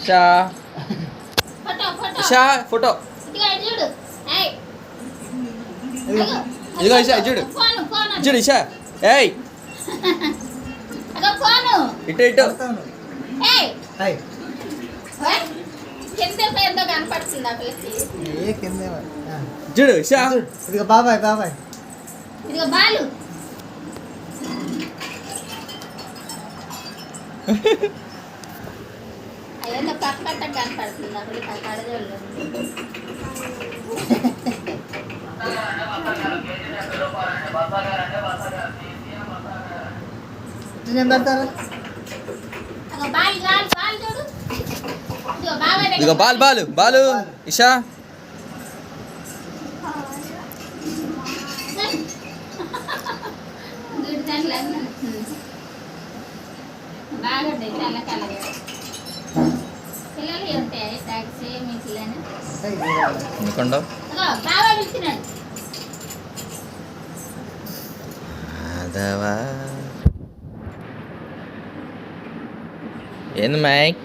Isha Isha photo ఇదిగో ఇషా చూడు చూడు ఇషా ఏయ్ ఇటు ఇటు చూడు ఇషా ఇదిగో బాబాయ్ బాబాయ్ ఇదిగో బాలు అయ్యో పక్కట కనపడుతుంది అప్పుడు కడజోళ్ళు నేను పెడతారా ఇదిగో బాల్ బాలు బాలు ఇషా బాగుంటాయి తెల్ల కలగా పిల్లలు ఉంటాయి టాక్సీ మీ పిల్లని ఎందుకండవు బాగా పిలిచినాడు ఏంది మైక్